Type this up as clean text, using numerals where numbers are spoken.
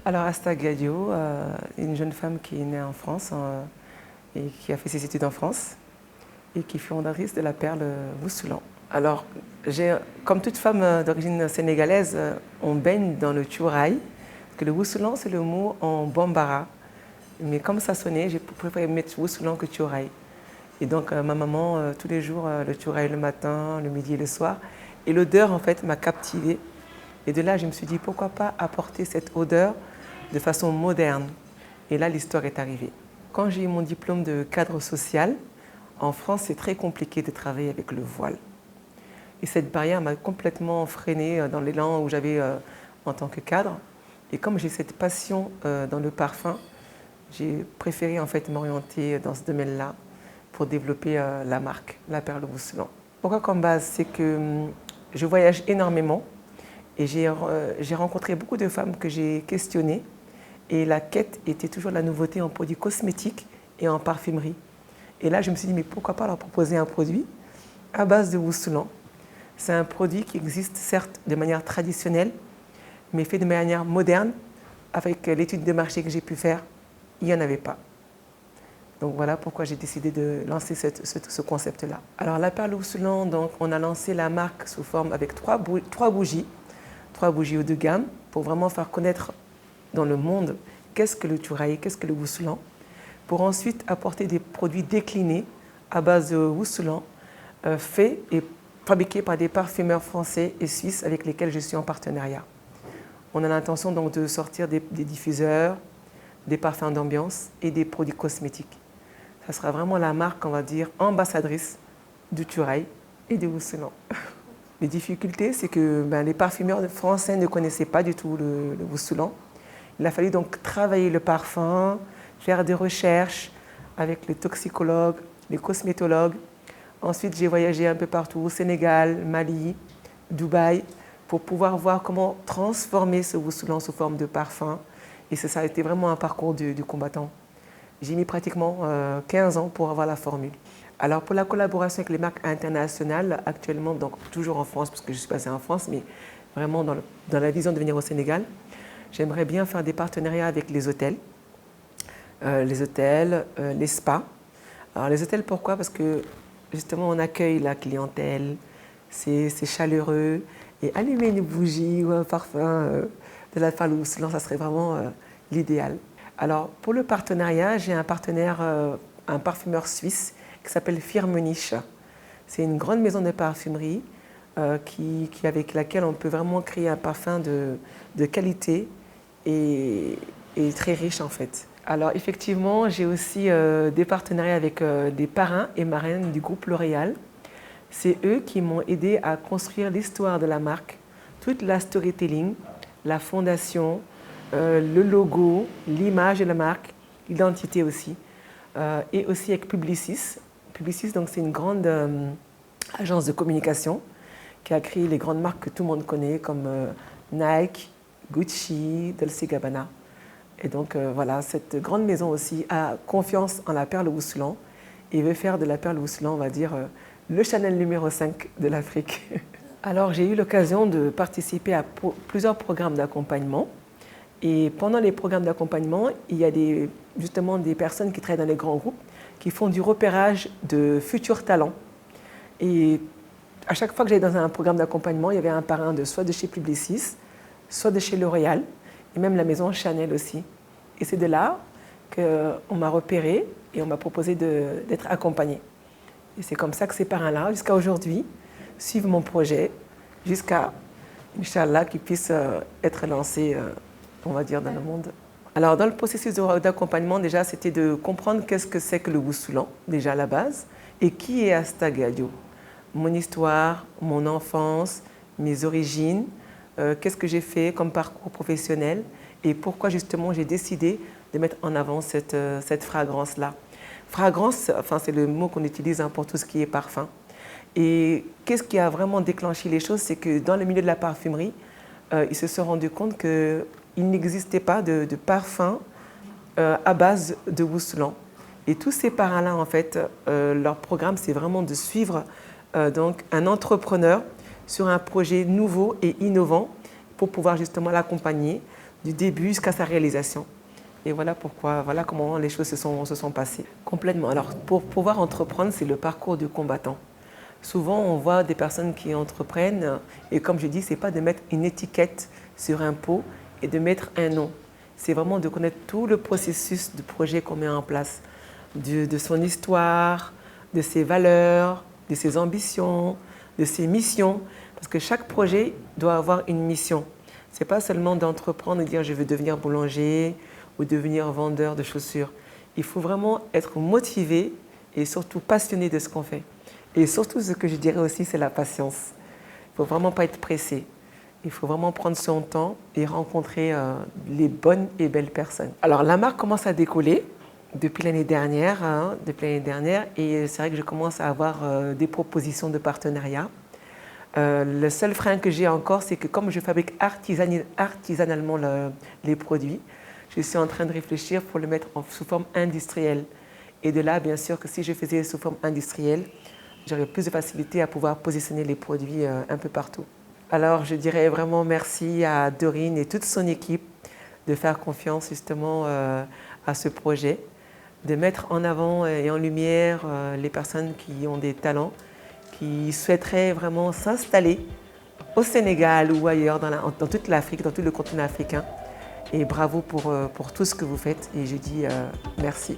Alors Asta Gadio, une jeune femme qui est née en France et qui a fait ses études en France et qui est fondatrice de la Perle Woussoulan. Alors, comme toute femme d'origine sénégalaise, on baigne dans le tchouraï, parce que le Woussoulan c'est le mot en bambara. Mais comme ça sonnait, j'ai préféré mettre Woussoulan que tchouraï. Et donc ma maman, tous les jours, le tchouraï le matin, le midi et le soir. Et l'odeur en fait m'a captivée. Et de là, je me suis dit pourquoi pas apporter cette odeur de façon moderne. Et là, l'histoire est arrivée. Quand j'ai eu mon diplôme de cadre social, en France, c'est très compliqué de travailler avec le voile. Et cette barrière m'a complètement freinée dans l'élan où j'avais en tant que cadre. Et comme j'ai cette passion dans le parfum, j'ai préféré en fait m'orienter dans ce domaine-là pour développer la marque, la Perle Woussoulan. Pourquoi comme base? C'est que je voyage énormément et j'ai rencontré beaucoup de femmes que j'ai questionnées et la quête était toujours la nouveauté en produits cosmétiques et en parfumerie. Et là, je me suis dit, mais pourquoi pas leur proposer un produit à base de Woussoulan. C'est un produit qui existe certes de manière traditionnelle, mais fait de manière moderne. Avec l'étude de marché que j'ai pu faire, il n'y en avait pas. Donc voilà pourquoi j'ai décidé de lancer ce concept-là. Alors la Perle Woussoulan, donc on a lancé la marque sous forme avec trois bougies haut de gamme pour vraiment faire connaître dans le monde qu'est-ce que le tchouraï, qu'est-ce que le Woussoulan, pour ensuite apporter des produits déclinés à base de Woussoulan, faits et fabriqués par des parfumeurs français et suisses avec lesquels je suis en partenariat. On a l'intention donc de sortir des diffuseurs, des parfums d'ambiance et des produits cosmétiques. Ça sera vraiment la marque, on va dire, ambassadrice du tchouraï et du Woussoulan. Les difficultés, c'est que les parfumeurs français ne connaissaient pas du tout le Woussoulan. Il a fallu donc travailler le parfum, faire des recherches avec les toxicologues, les cosmétologues. Ensuite, j'ai voyagé un peu partout, au Sénégal, Mali, Dubaï, pour pouvoir voir comment transformer ce Woussoulan sous forme de parfum. Et ça a été vraiment un parcours du combattant. J'ai mis pratiquement 15 ans pour avoir la formule. Alors pour la collaboration avec les marques internationales, actuellement, donc toujours en France, parce que je suis passée en France, mais vraiment dans la vision de venir au Sénégal, j'aimerais bien faire des partenariats avec les hôtels, les spas. Alors les hôtels, pourquoi? Parce que justement on accueille la clientèle, c'est chaleureux, et allumer une bougie ou un parfum de la Perle Woussoulan, ça serait vraiment l'idéal. Alors pour le partenariat, j'ai un partenaire, un parfumeur suisse, qui s'appelle Firmenich. C'est une grande maison de parfumerie avec laquelle on peut vraiment créer un parfum de qualité et très riche en fait. Alors effectivement, j'ai aussi des partenariats avec des parrains et marraines du groupe L'Oréal. C'est eux qui m'ont aidé à construire l'histoire de la marque, toute la storytelling, la fondation, le logo, l'image de la marque, l'identité aussi. Et aussi avec Publicis. Publicis, donc, c'est une grande agence de communication qui a créé les grandes marques que tout le monde connaît comme Nike, Gucci, Dolce & Gabbana. Et donc voilà, cette grande maison aussi a confiance en la Perle Woussoulan et veut faire de la Perle Woussoulan, on va dire, le Chanel numéro 5 de l'Afrique. Alors j'ai eu l'occasion de participer à plusieurs programmes d'accompagnement. Et pendant les programmes d'accompagnement, il y a justement des personnes qui travaillent dans les grands groupes qui font du repérage de futurs talents. Et à chaque fois que j'allais dans un programme d'accompagnement, il y avait un parrain soit de chez Publicis, soit de chez L'Oréal, et même la maison Chanel aussi. Et c'est de là qu'on m'a repéré et on m'a proposé d'être accompagnée. Et c'est comme ça que ces parrains-là, jusqu'à aujourd'hui, suivent mon projet, jusqu'à, Inch'Allah, qu'ils puissent être lancés, on va dire, dans le monde. Alors, dans le processus d'accompagnement, déjà, c'était de comprendre qu'est-ce que c'est que le Woussoulan, déjà à la base, et qui est Asta Gadio. Mon histoire, mon enfance, mes origines, qu'est-ce que j'ai fait comme parcours professionnel, et pourquoi justement j'ai décidé de mettre en avant cette fragrance-là. Fragrance, enfin, c'est le mot qu'on utilise pour tout ce qui est parfum. Et qu'est-ce qui a vraiment déclenché les choses, c'est que dans le milieu de la parfumerie, ils se sont rendus compte qu'il n'existait pas de parfum à base de Woussoulan. Et tous ces parrains-là, en fait, leur programme, c'est vraiment de suivre donc un entrepreneur sur un projet nouveau et innovant pour pouvoir justement l'accompagner du début jusqu'à sa réalisation. Et voilà pourquoi, voilà comment les choses se sont passées. Complètement. Alors, pour pouvoir entreprendre, c'est le parcours du combattant. Souvent, on voit des personnes qui entreprennent, et comme je dis, ce n'est pas de mettre une étiquette sur un pot et de mettre un nom. C'est vraiment de connaître tout le processus du projet qu'on met en place, de son histoire, de ses valeurs, de ses ambitions, de ses missions. Parce que chaque projet doit avoir une mission. Ce n'est pas seulement d'entreprendre et dire je veux devenir boulanger ou devenir vendeur de chaussures. Il faut vraiment être motivé et surtout passionné de ce qu'on fait. Et surtout, ce que je dirais aussi, c'est la patience. Il ne faut vraiment pas être pressé. Il faut vraiment prendre son temps et rencontrer les bonnes et belles personnes. Alors, la marque commence à décoller depuis l'année dernière. Et c'est vrai que je commence à avoir des propositions de partenariat. Le seul frein que j'ai encore, c'est que comme je fabrique artisanalement les produits, je suis en train de réfléchir pour le mettre sous forme industrielle. Et de là, bien sûr, que si je faisais sous forme industrielle, j'aurais plus de facilité à pouvoir positionner les produits un peu partout. Alors, je dirais vraiment merci à Dorine et toute son équipe de faire confiance justement à ce projet, de mettre en avant et en lumière les personnes qui ont des talents, qui souhaiteraient vraiment s'installer au Sénégal ou ailleurs, dans toute l'Afrique, dans tout le continent africain. Et bravo pour tout ce que vous faites et je dis merci.